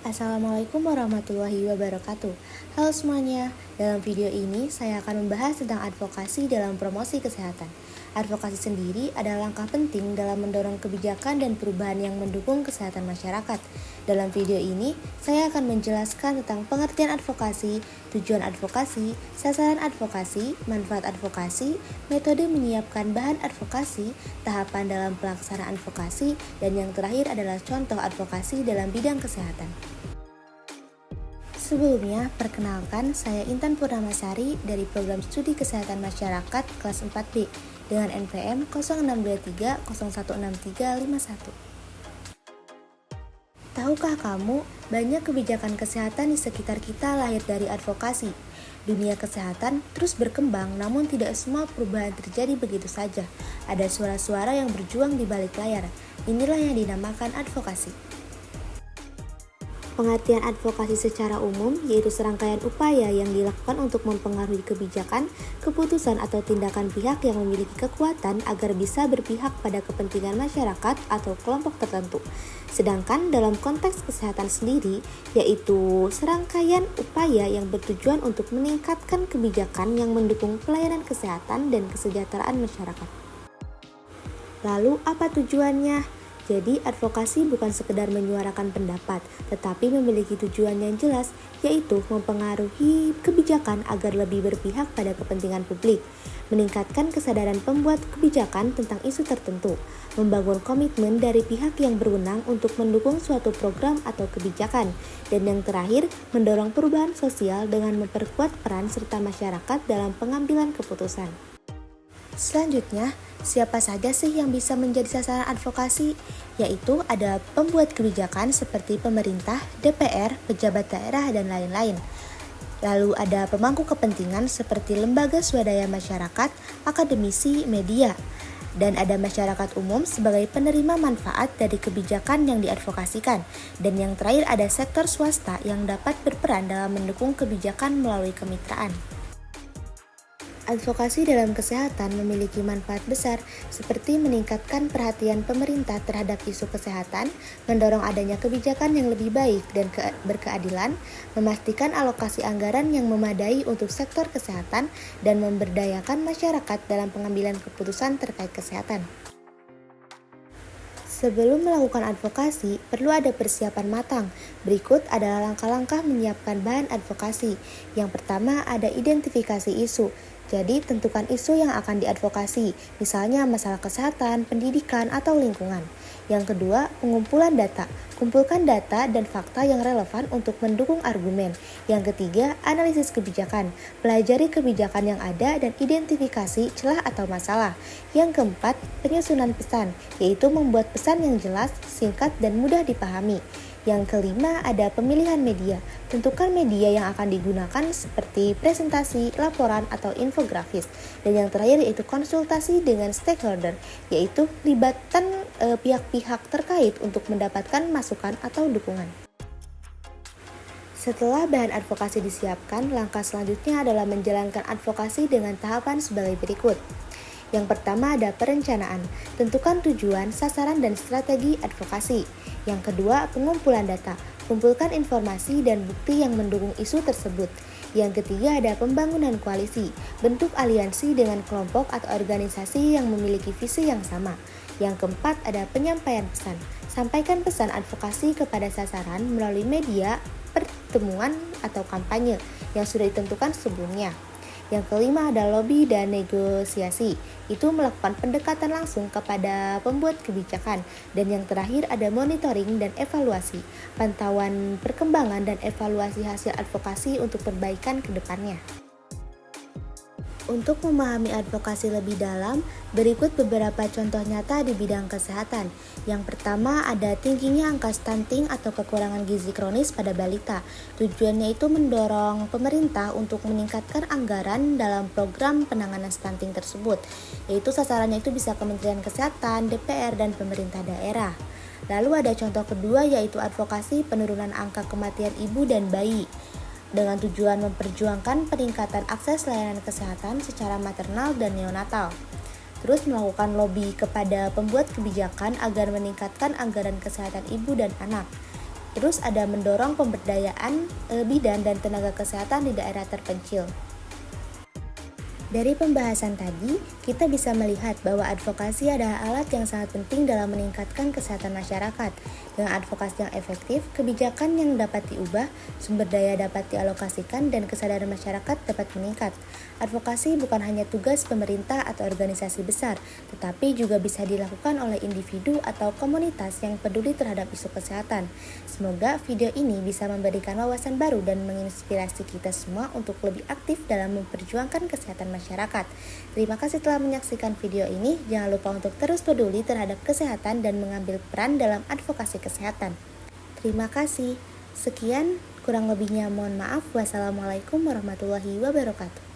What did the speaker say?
Assalamualaikum warahmatullahi wabarakatuh. Halo semuanya, dalam video ini saya akan membahas tentang advokasi dalam promosi kesehatan. Advokasi sendiri adalah langkah penting dalam mendorong kebijakan dan perubahan yang mendukung kesehatan masyarakat. Dalam video ini, saya akan menjelaskan tentang pengertian advokasi, tujuan advokasi, sasaran advokasi, manfaat advokasi, metode menyiapkan bahan advokasi, tahapan dalam pelaksanaan advokasi, dan yang terakhir adalah contoh advokasi dalam bidang kesehatan. Sebelumnya, perkenalkan saya Intan Purnamasari dari Program Studi Kesehatan Masyarakat kelas 4B dengan NPM 0623016351. Tahukah kamu, banyak kebijakan kesehatan di sekitar kita lahir dari advokasi. Dunia kesehatan terus berkembang, namun tidak semua perubahan terjadi begitu saja. Ada suara-suara yang berjuang di balik layar. Inilah yang dinamakan advokasi. Pengertian advokasi secara umum yaitu serangkaian upaya yang dilakukan untuk mempengaruhi kebijakan, keputusan atau tindakan pihak yang memiliki kekuatan agar bisa berpihak pada kepentingan masyarakat atau kelompok tertentu. Sedangkan dalam konteks kesehatan sendiri, yaitu serangkaian upaya yang bertujuan untuk meningkatkan kebijakan yang mendukung pelayanan kesehatan dan kesejahteraan masyarakat. Lalu apa tujuannya? Jadi, advokasi bukan sekedar menyuarakan pendapat, tetapi memiliki tujuan yang jelas, yaitu mempengaruhi kebijakan agar lebih berpihak pada kepentingan publik, meningkatkan kesadaran pembuat kebijakan tentang isu tertentu, membangun komitmen dari pihak yang berwenang untuk mendukung suatu program atau kebijakan, dan yang terakhir, mendorong perubahan sosial dengan memperkuat peran serta masyarakat dalam pengambilan keputusan. Selanjutnya, siapa saja sih yang bisa menjadi sasaran advokasi? Yaitu ada pembuat kebijakan seperti pemerintah, DPR, pejabat daerah, dan lain-lain. Lalu ada pemangku kepentingan seperti lembaga swadaya masyarakat, akademisi, media. Dan ada masyarakat umum sebagai penerima manfaat dari kebijakan yang diadvokasikan. Dan yang terakhir ada sektor swasta yang dapat berperan dalam mendukung kebijakan melalui kemitraan. Advokasi dalam kesehatan memiliki manfaat besar seperti meningkatkan perhatian pemerintah terhadap isu kesehatan, mendorong adanya kebijakan yang lebih baik dan berkeadilan, memastikan alokasi anggaran yang memadai untuk sektor kesehatan, dan memberdayakan masyarakat dalam pengambilan keputusan terkait kesehatan. Sebelum melakukan advokasi, perlu ada persiapan matang. Berikut adalah langkah-langkah menyiapkan bahan advokasi. Yang pertama ada identifikasi isu. Jadi, tentukan isu yang akan diadvokasi, misalnya masalah kesehatan, pendidikan, atau lingkungan. Yang kedua, pengumpulan data. Kumpulkan data dan fakta yang relevan untuk mendukung argumen. Yang ketiga, analisis kebijakan. Pelajari kebijakan yang ada dan identifikasi celah atau masalah. Yang keempat, penyusunan pesan, yaitu membuat pesan yang jelas, singkat, dan mudah dipahami. Yang kelima, ada pemilihan media. Tentukan media yang akan digunakan seperti presentasi, laporan, atau infografis. Dan yang terakhir yaitu konsultasi dengan stakeholder, yaitu libatkan pihak-pihak terkait untuk mendapatkan masukan atau dukungan. Setelah bahan advokasi disiapkan, langkah selanjutnya adalah menjalankan advokasi dengan tahapan sebagai berikut. Yang pertama ada perencanaan. Tentukan tujuan, sasaran, dan strategi advokasi. Yang kedua, pengumpulan data. Kumpulkan informasi dan bukti yang mendukung isu tersebut. Yang ketiga ada pembangunan koalisi. Bentuk aliansi dengan kelompok atau organisasi yang memiliki visi yang sama. Yang keempat ada penyampaian pesan. Sampaikan pesan advokasi kepada sasaran melalui media, pertemuan, atau kampanye yang sudah ditentukan sebelumnya. Yang kelima ada lobby dan negosiasi, itu melakukan pendekatan langsung kepada pembuat kebijakan. Dan yang terakhir ada monitoring dan evaluasi, pantauan perkembangan dan evaluasi hasil advokasi untuk perbaikan ke depannya. Untuk memahami advokasi lebih dalam, berikut beberapa contoh nyata di bidang kesehatan. Yang pertama ada tingginya angka stunting atau kekurangan gizi kronis pada balita. Tujuannya itu mendorong pemerintah untuk meningkatkan anggaran dalam program penanganan stunting tersebut. Yaitu sasarannya itu bisa Kementerian Kesehatan, DPR, dan pemerintah daerah. Lalu ada contoh kedua yaitu advokasi penurunan angka kematian ibu dan bayi, dengan tujuan memperjuangkan peningkatan akses layanan kesehatan secara maternal dan neonatal. Terus melakukan lobby kepada pembuat kebijakan agar meningkatkan anggaran kesehatan ibu dan anak. Terus ada mendorong pemberdayaan bidan dan tenaga kesehatan di daerah terpencil. Dari pembahasan tadi, kita bisa melihat bahwa advokasi adalah alat yang sangat penting dalam meningkatkan kesehatan masyarakat. Dengan advokasi yang efektif, kebijakan yang dapat diubah, sumber daya dapat dialokasikan, dan kesadaran masyarakat dapat meningkat. Advokasi bukan hanya tugas pemerintah atau organisasi besar, tetapi juga bisa dilakukan oleh individu atau komunitas yang peduli terhadap isu kesehatan. Semoga video ini bisa memberikan wawasan baru dan menginspirasi kita semua untuk lebih aktif dalam memperjuangkan kesehatan masyarakat. Terima kasih telah menyaksikan video ini. Jangan lupa untuk terus peduli terhadap kesehatan dan mengambil peran dalam advokasi kesehatan. Terima kasih. Sekian, kurang lebihnya mohon maaf. Wassalamualaikum warahmatullahi wabarakatuh.